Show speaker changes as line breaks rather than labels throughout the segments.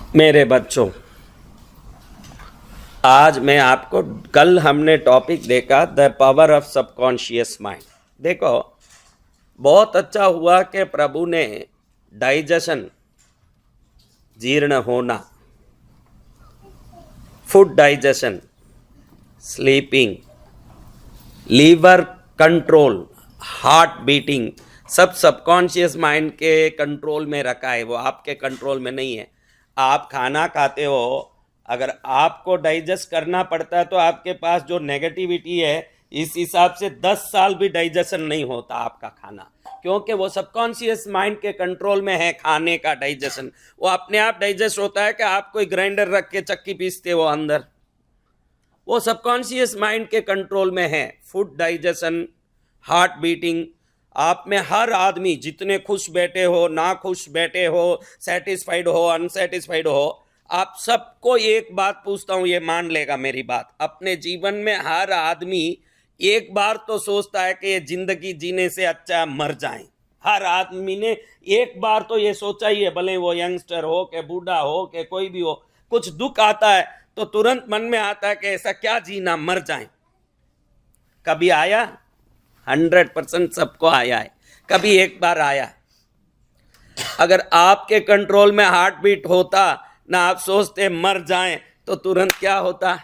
मेरे बच्चों, आज मैं आपको, कल हमने टॉपिक देखा the power of subconscious mind. देखो, बहुत अच्छा हुआ कि प्रभु ने डाइजेशन, जीर्ण होना, food digestion, sleeping, liver control, heart beating, सब सबकॉन्शियस माइंड के कंट्रोल में रखा है। वो आपके कंट्रोल में नहीं है। आप खाना खाते हो, अगर आपको डाइजेस्ट करना पड़ता है तो आपके पास जो नेगेटिविटी है, इस हिसाब से 10 साल भी डाइजेशन नहीं होता आपका खाना, क्योंकि वो सबकॉन्शियस माइंड के कंट्रोल में है। खाने का डाइजेशन वो अपने आप डाइजेस्ट होता है कि आप कोई ग्राइंडर रख के चक्की पीसते हो अंदर, वो सबकॉन्शियस माइंड के कंट्रोल में है। फूड डाइजेशन, हार्ट बीटिंग, आप में हर आदमी, जितने खुश बैठे हो, ना खुश बैठे हो, सेटिस्फाइड हो, अनसेटिस्फाइड हो, आप सबको एक बात पूछता हूं, ये मान लेगा मेरी बात। अपने जीवन में हर आदमी एक बार तो सोचता है कि ये जिंदगी जीने से अच्छा मर जाए। हर आदमी ने एक बार तो ये सोचा ही है, भले वो यंगस्टर हो के बूढ़ा हो के कोई भी हो। कुछ दुख आता है तो तुरंत मन में आता है कि ऐसा क्या जीना, मर जाए। कभी आया? 100% सबको आया है, कभी एक बार आया। अगर आपके कंट्रोल में हार्ट बीट होता ना, आप सोचते मर जाएं, तो तुरंत क्या होता।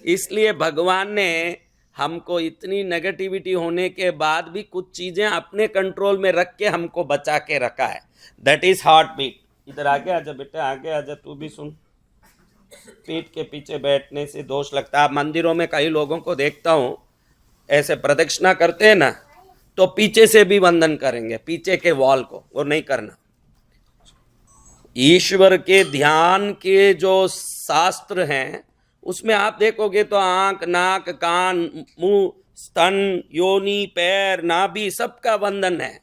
इसलिए भगवान ने हमको इतनी नेगेटिविटी होने के बाद भी कुछ चीजें अपने कंट्रोल में रख के हमको बचा के रखा है। That is heart beat. इधर आगे आजा बेटा, आगे आजा, तू भी सुन। पीठ के पीछे बैठने से दोष लगता है। मंदिरों में कई लोगों को देखता हूं, ऐसे प्रदक्षिणा करते हैं ना, तो पीछे से भी वंदन करेंगे, पीछे के वॉल को, वो नहीं करना। ईश्वर के ध्यान के जो शास्त्र हैं, उसमें आप देखोगे तो आंख, नाक, कान, मुंह, स्तन, योनि, पैर, नाभि, सबका वंदन है।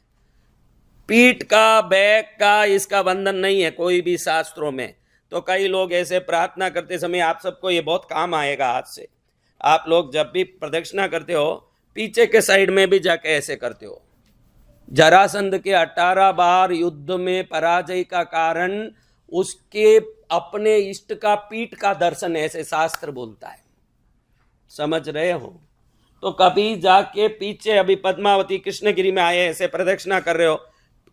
पीठ का, बैक का, इसका वंदन नहीं है कोई भी शास्त्रों में। तो कई लोग ऐसे प्रार्थना करते समय, आप सबको ये बहुत काम आएगा आज से, आप लोग जब भी प्रदक्षिणा करते हो, पीछे के साइड में भी जाके ऐसे करते हो। जरासंध के 18 बार युद्ध में पराजय का कारण उसके अपने इष्ट का पीठ का दर्शन, ऐसे शास्त्र बोलता है। समझ रहे हो? तो कभी जाके पीछे, अभी पद्मावती कृष्णगिरी में आए, ऐसे प्रदक्षिणा कर रहे हो,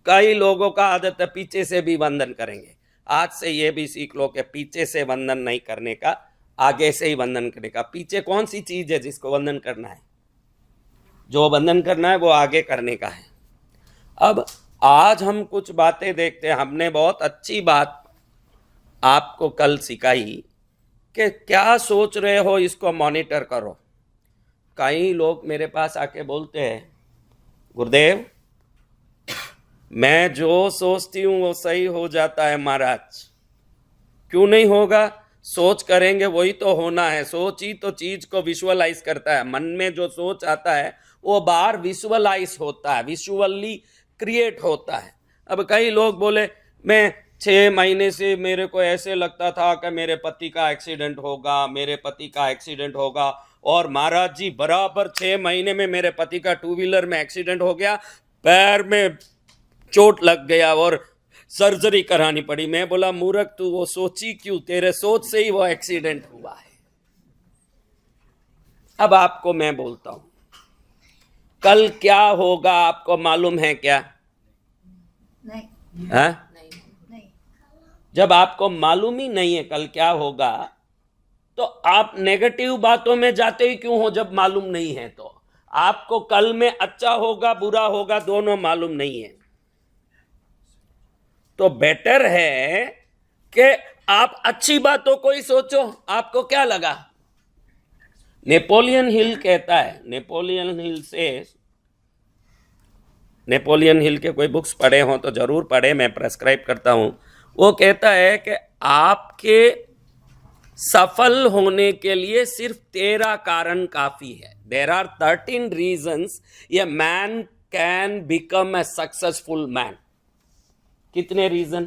कई लोगों का आदत है पीछे से भी वंदन करेंगे। आज से ये भी सीख लो कि पीछे से वंदन नहीं करने का, आगे से ही वंदन करने का। पीछे कौन सी चीज है जिसको वंदन करना है? जो वंदन करना है वो आगे करने का है। अब आज हम कुछ बातें देखते हैं। हमने बहुत अच्छी बात आपको कल सिखाई कि क्या सोच रहे हो, इसको मॉनिटर करो। कई लोग मेरे पास आके बोलते हैं, गुरुदेव मैं जो सोचती हूँ वो सही हो जाता है महाराज। क्यों नहीं होगा? सोच करेंगे वही तो होना है। सोच ही तो चीज को विजुअलाइज करता है। मन में जो सोच आता है वो बाहर विजुअलाइज होता है, विजुअली क्रिएट होता है। अब कई लोग बोले, मैं 6 महीने से मेरे को ऐसे लगता था कि मेरे पति का एक्सीडेंट होगा, मेरे पति का एक्सीडेंट होगा, और महाराज जी बराबर 6 महीने में मेरे पति का 2 व्हीलर में एक्सीडेंट हो गया, पैर में चोट लग गया और सर्जरी करानी पड़ी। मैं बोला, मूर्ख तू वो सोची क्यों? तेरे सोच से ही वो एक्सीडेंट हुआ है। अब आपको मैं बोलता हूं, कल क्या होगा आपको मालूम है क्या? नहीं। हाँ? नहीं। जब आपको मालूम ही नहीं है कल क्या होगा, तो आप नेगेटिव बातों में जाते ही क्यों हो? जब मालूम नहीं है तो आपको कल में अच्छा होगा बुरा होगा दोनों मालूम नहीं है। तो बेटर है कि आप अच्छी बातों को ही सोचो। आपको क्या लगा? नेपोलियन हिल कहता है, नेपोलियन हिल के कोई बुक्स पढ़े हो तो जरूर पढ़े, मैं प्रेस्क्राइब करता हूं। वो कहता है कि आपके सफल होने के लिए सिर्फ 13 कारण काफी है। There are 13 reasons a man can become a successful man. कितने रीजन?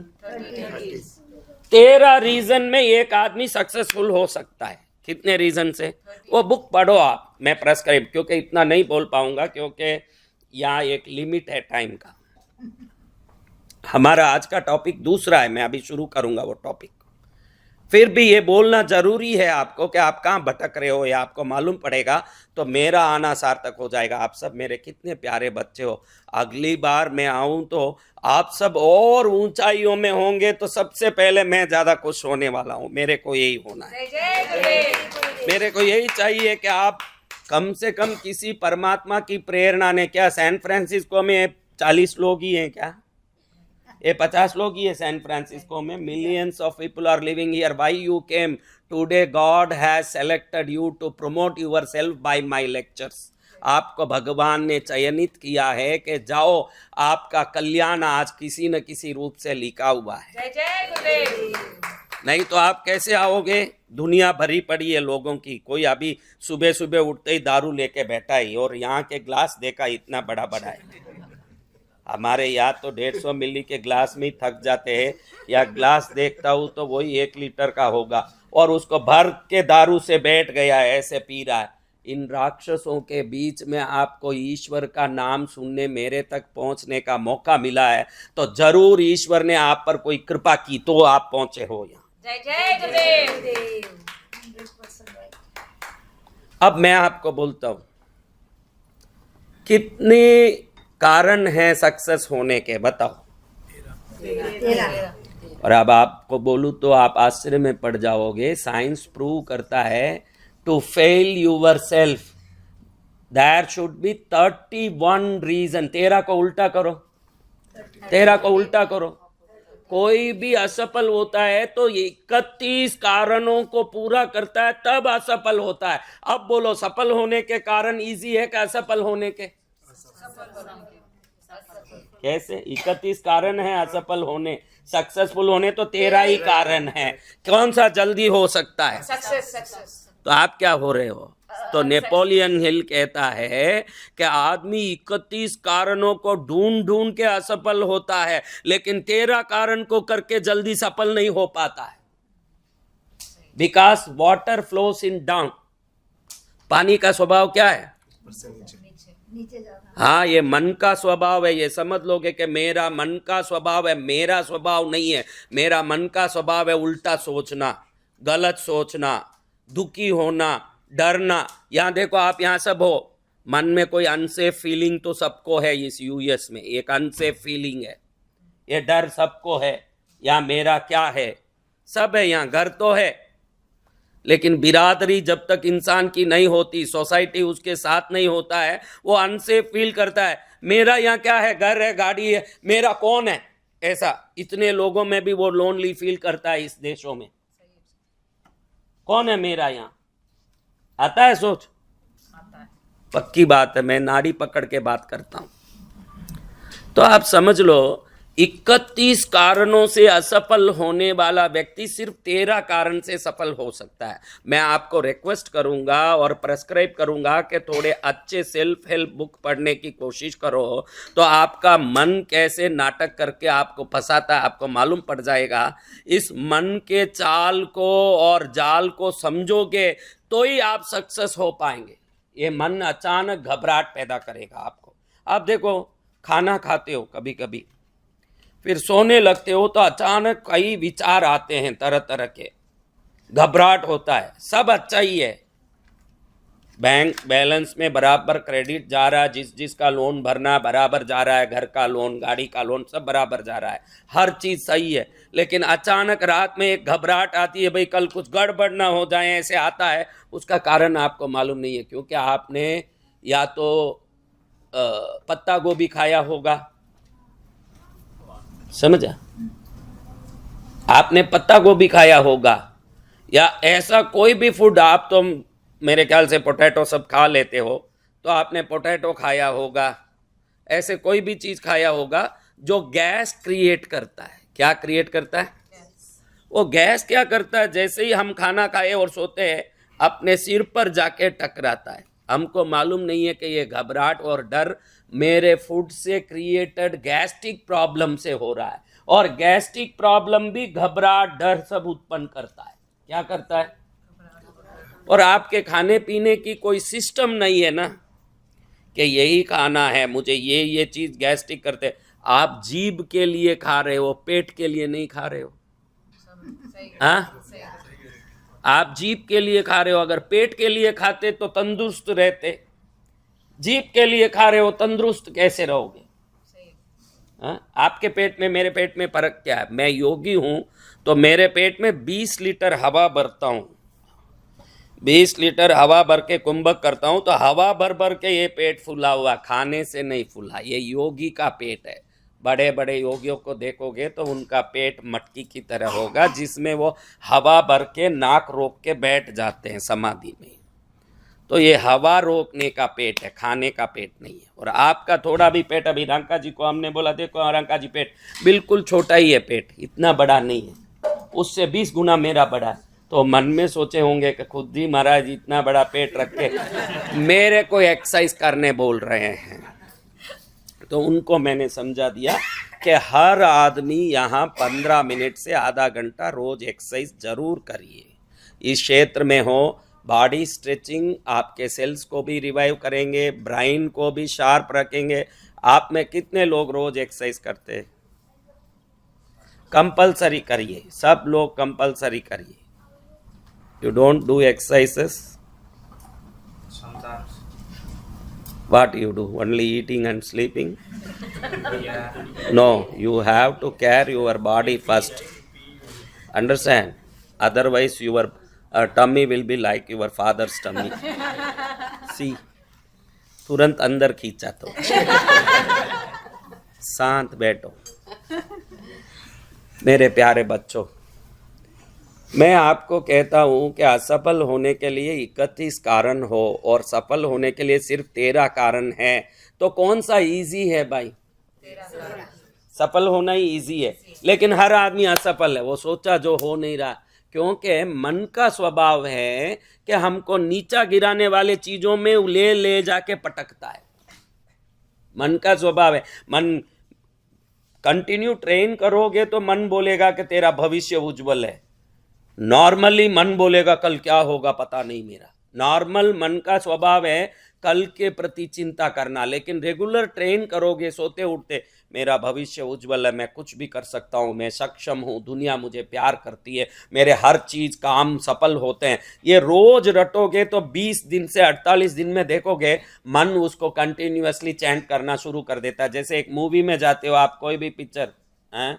13 रीजन में एक आदमी सक्सेसफुल हो सकता है। कितने रीजन से? वो बुक पढ़ो आप, मैं प्रेस्क्राइब, क्योंकि इतना नहीं बोल पाऊंगा, क्योंकि यहाँ एक लिमिट है टाइम का। हमारा आज का टॉपिक दूसरा है, मैं अभी शुरू करूंगा वो टॉपिक। फिर भी ये बोलना जरूरी है आपको कि आप कहाँ भटक रहे हो, या आपको मालूम पड़ेगा तो मेरा आना सार्थक हो जाएगा। आप सब मेरे कितने प्यारे बच्चे हो। अगली बार मैं आऊं तो आप सब और ऊंचाइयों में होंगे, तो सबसे पहले मैं ज्यादा खुश होने वाला हूं। मेरे को यही होना है, मेरे को यही चाहिए कि आप कम से कम किसी परमात्मा की प्रेरणा ने, क्या सैन फ्रांसिस्को में 40 लोग ही हैं क्या? ये 50 लोग ही है सैन फ्रांसिस्को में। Millions of people are living here. Why you came today? God has selected you to promote yourself by my lectures. आपको भगवान ने चयनित किया है कि जाओ, आपका कल्याण आज किसी न किसी रूप से लिखा हुआ है।
जय जय गुरुदेव।
नहीं तो आप कैसे आओगे? दुनिया भरी पड़ी है लोगों की। कोई अभी सुबह सुबह उठते ही दारू लेके बैठा ही, और यहाँ के ग्लास देखा इतना बड़ा बड़ा है। हमारे यहाँ तो 150 मिली के ग्लास में ही थक जाते हैं। या ग्लास देखता हूँ तो वही 1 लीटर का होगा, और उसको भर के दारू से बैठ गया है, ऐसे पी रहा है। इन राक्षसों के बीच में आपको ईश्वर का नाम सुनने, मेरे तक पहुंचने का मौका मिला है, तो जरूर ईश्वर ने आप पर कोई कृपा की तो आप पहुंचे हो यहाँ।
जय जय गुरुदेव।
अब मैं आपको बोलता हूं, कितने कारण हैं सक्सेस होने के, बताओ।
13।
और अब आपको बोलूं तो आप आश्चर्य में पड़ जाओगे। साइंस प्रूव करता है, to fail yourself there should be 31 reason. 13 को उल्टा करो, 13 को उल्टा करो। कोई भी असफल होता है तो 31 कारणों को पूरा करता है, तब असफल होता है। अब बोलो, सफल होने के कारण इजी है कि असफल होने के? कैसे? 31 कारण है असफल होने, सक्सेसफुल होने तो 13 ही कारण है। कौन सा जल्दी हो सकता है?
सक्सेस।
तो आप क्या हो रहे हो? तो नेपोलियन हिल कहता है कि आदमी 31 कारणों को ढूंढ ढूंढ के असफल होता है, लेकिन 13 कारण को करके जल्दी सफल नहीं हो पाता है। Because water flows in down. पानी का स्वभाव क्या है?
नीचे जाना।
हाँ, ये मन का स्वभाव है। ये समझ लोगे कि मेरा मन का स्वभाव है, मेरा स्वभाव नहीं है। मेरा मन का स्वभाव है उल्टा सोचना, गलत सोचना, दुखी होना, डरना। यहाँ देखो, आप यहाँ सब हो, मन में कोई अनसेफ फीलिंग तो सबको है। इस यूएस में एक अनसेफ फीलिंग है, ये डर सबको है। यहाँ मेरा क्या है, सब है। यहाँ घर तो है, लेकिन बिरादरी जब तक इंसान की नहीं होती, सोसाइटी उसके साथ नहीं होता है, वो अनसेफ फील करता है। मेरा यहाँ क्या है? घर है, गाड़ी है, मेरा कौन है? ऐसा इतने लोगों में भी वो लोनली फील करता है। इस देशों में कौन है मेरा यहाँ? आता है सोच?
आता है।
पक्की बात है, मैं नाड़ी पकड़ के बात करता हूं। तो आप समझ लो, 31 कारणों से असफल होने वाला व्यक्ति सिर्फ 13 कारण से सफल हो सकता है। मैं आपको रिक्वेस्ट करूंगा और प्रेस्क्राइब करूंगा कि थोड़े अच्छे सेल्फ हेल्प बुक पढ़ने की कोशिश करो, तो आपका मन कैसे नाटक करके आपको फंसाता है आपको मालूम पड़ जाएगा। इस मन के चाल को और जाल को समझोगे तो ही आप सक्सेस हो पाएंगे। ये मन अचानक घबराहट पैदा करेगा आपको। आप देखो, खाना खाते हो कभी कभी, फिर सोने लगते हो तो अचानक कई विचार आते हैं तरह तरह के, घबराहट होता है। सब अच्छा ही है, बैंक बैलेंस में बराबर क्रेडिट जा रहा है, जिसका लोन भरना बराबर जा रहा है, घर का लोन, गाड़ी का लोन, सब बराबर जा रहा है, हर चीज़ सही है। लेकिन अचानक रात में एक घबराहट आती है, भाई कल कुछ गड़बड़ ना हो जाए, ऐसे आता है। उसका कारण आपको मालूम नहीं है, क्योंकि आपने या तो पत्ता गोभी खाया होगा, समझा? आपने पत्ता गोभी खाया होगा, या ऐसा कोई भी फूड, आप तो मेरे ख्याल से पोटैटो सब खा लेते हो, तो आपने पोटैटो खाया होगा। ऐसे कोई भी चीज़ खाया होगा जो गैस क्रिएट करता है। क्या क्रिएट करता है? वो गैस क्या करता है, जैसे ही हम खाना खाए और सोते हैं, अपने सिर पर जाके टकराता है। हमको मालूम नहीं है कि ये घबराहट और डर मेरे फूड से क्रिएटेड गैस्ट्रिक प्रॉब्लम से हो रहा है, और गैस्ट्रिक प्रॉब्लम भी घबराहट, डर सब उत्पन्न करता है। क्या करता है? और आपके खाने पीने की कोई सिस्टम नहीं है ना, कि यही खाना है मुझे, ये चीज़ गैस्ट्रिक करते। आप जीभ के लिए खा रहे हो, पेट के लिए नहीं खा रहे हो। हाँ, आप जीभ के लिए खा रहे हो, अगर पेट के लिए खाते तो तंदुरुस्त रहते। जीभ के लिए खा रहे हो, तंदुरुस्त कैसे रहोगे? हाँ? आपके पेट में मेरे पेट में फर्क क्या है? मैं योगी हूं तो मेरे पेट में 20 लीटर हवा भरता हूं, 20 लीटर हवा भर के कुंभक करता हूं, तो हवा भर भर के ये पेट फूला हुआ, खाने से नहीं फूला। ये योगी का पेट है। बड़े बड़े योगियों को देखोगे तो उनका पेट मटकी की तरह होगा, जिसमें वो हवा भर के नाक रोक के बैठ जाते हैं समाधि में। तो ये हवा रोकने का पेट है, खाने का पेट नहीं है। और आपका थोड़ा भी पेट, अभी रंका जी को हमने बोला देखो रंका जी पेट बिल्कुल छोटा ही है, पेट इतना बड़ा नहीं है, उससे 20 गुना मेरा बड़ा है। तो मन में सोचे होंगे कि खुद ही महाराज इतना बड़ा पेट रख के मेरे को एक्सरसाइज करने बोल रहे हैं। तो उनको मैंने समझा दिया कि हर आदमी यहाँ 15 मिनट से आधा घंटा रोज एक्सरसाइज जरूर करिए। इस क्षेत्र में हो, बॉडी स्ट्रेचिंग आपके सेल्स को भी रिवाइव करेंगे, ब्रेन को भी शार्प रखेंगे। आप में कितने लोग रोज एक्सरसाइज करते हैं? कंपलसरी करिए, सब लोग कंपलसरी करिए। You don't do exercises?
Sometimes.
What you do? Only eating and sleeping?
Yeah.
No, you have to care your body first. Understand? Otherwise your tummy will be like your father's tummy. See? तुरंत अंदर खींचा तो। शांत बैठो। मेरे प्यारे बच्चों, मैं आपको कहता हूं कि असफल होने के लिए 31 कारण हो और सफल होने के लिए सिर्फ 13 कारण है, तो कौन सा इजी है भाई? सफल होना ही इजी है, लेकिन हर आदमी असफल है। वो सोचा जो हो नहीं रहा, क्योंकि मन का स्वभाव है कि हमको नीचा गिराने वाले चीजों में ले जाके पटकता है। मन का स्वभाव है। मन कंटिन्यू ट्रेन करोगे तो मन बोलेगा कि तेरा भविष्य उज्जवल है। नॉर्मली मन बोलेगा कल क्या होगा पता नहीं मेरा। नॉर्मल मन का स्वभाव है कल के प्रति चिंता करना, लेकिन रेगुलर ट्रेन करोगे सोते उठते, मेरा भविष्य उज्जवल है, मैं कुछ भी कर सकता हूँ, मैं सक्षम हूँ, दुनिया मुझे प्यार करती है, मेरे हर चीज काम सफल होते हैं, ये रोज रटोगे तो 20 दिन से 48 दिन में देखोगे मन उसको कंटिन्यूअसली चैंट करना शुरू कर देता है। जैसे एक मूवी में जाते हो आप, कोई भी पिक्चर है,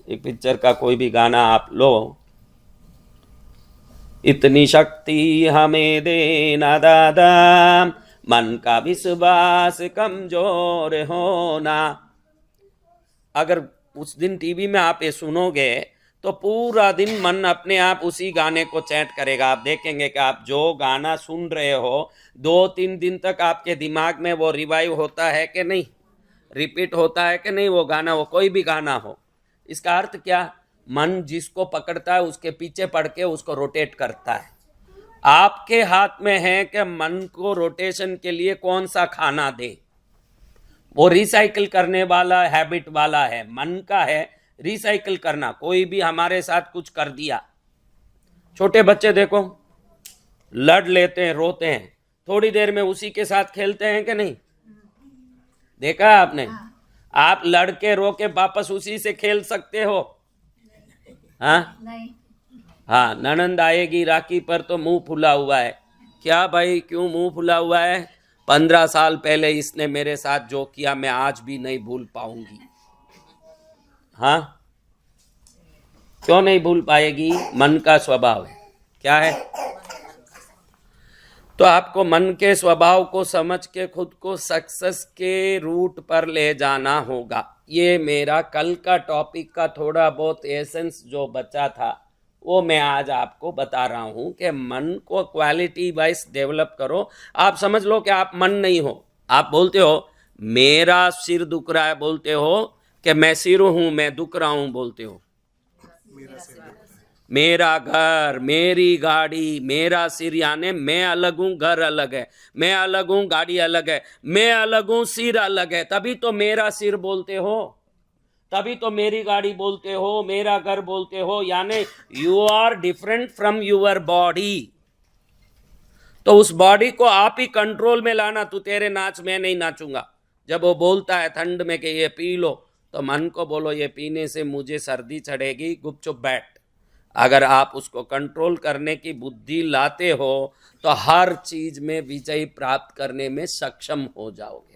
एक पिक्चर का कोई भी गाना आप लो, इतनी शक्ति हमें देना दादा, मन का विश्वास कमजोर होना। अगर उस दिन टीवी में आप ये सुनोगे तो पूरा दिन मन अपने आप उसी गाने को चैंट करेगा। आप देखेंगे कि आप जो गाना सुन रहे हो 2-3 दिन तक आपके दिमाग में वो रिवाइव होता है कि नहीं, रिपीट होता है कि नहीं वो गाना, वो कोई भी गाना हो। इसका अर्थ क्या? मन जिसको पकड़ता है उसके पीछे पड़ के उसको रोटेट करता है। आपके हाथ में है कि मन को रोटेशन के लिए कौन सा खाना दे। वो रिसाइकिल करने वाला हैबिट वाला है, मन का है रिसाइकिल करना। कोई भी हमारे साथ कुछ कर दिया, छोटे बच्चे देखो लड़ लेते हैं, रोते हैं, थोड़ी देर में उसी के साथ खेलते हैं कि नहीं, देखा आपने? आप लड़के रो के वापस उसी से खेल सकते हो? हाँ
नहीं।
हाँ, ननंद आएगी राखी पर तो मुंह फुला हुआ है। क्या भाई क्यों मुंह फुला हुआ है? 15 साल पहले इसने मेरे साथ जो किया मैं आज भी नहीं भूल पाऊंगी। हाँ, क्यों नहीं भूल पाएगी? मन का स्वभाव है। क्या है? तो आपको मन के स्वभाव को समझ के खुद को सक्सेस के रूट पर ले जाना होगा। ये मेरा कल का टॉपिक का थोड़ा बहुत एसेंस जो बचा था वो मैं आज आपको बता रहा हूं कि मन को क्वालिटी वाइज डेवलप करो। आप समझ लो कि आप मन नहीं हो। आप बोलते हो मेरा सिर दुख रहा है, बोलते हो कि मैं सिर हूं, मैं दुख रहा हूं, बोलते हो मेरा घर, मेरी गाड़ी, मेरा सिर, यानी मैं अलग हूं, घर अलग है, मैं अलग हूं, गाड़ी अलग है, मैं अलग हूं, सिर अलग है, तभी तो मेरा सिर बोलते हो, तभी तो मेरी गाड़ी बोलते हो, मेरा घर बोलते हो, यानी you are different from your body. तो उस बॉडी को आप ही कंट्रोल में लाना। तू तेरे नाच, मैं नहीं नाचूंगा, जब वो बोलता है ठंड में कि ये पी लो, तो मन को बोलो ये पीने से मुझे सर्दी चढ़ेगी, गुपचुप बैठ। अगर आप उसको कंट्रोल करने की बुद्धि लाते हो तो हर चीज में विजय प्राप्त करने में सक्षम हो जाओगे।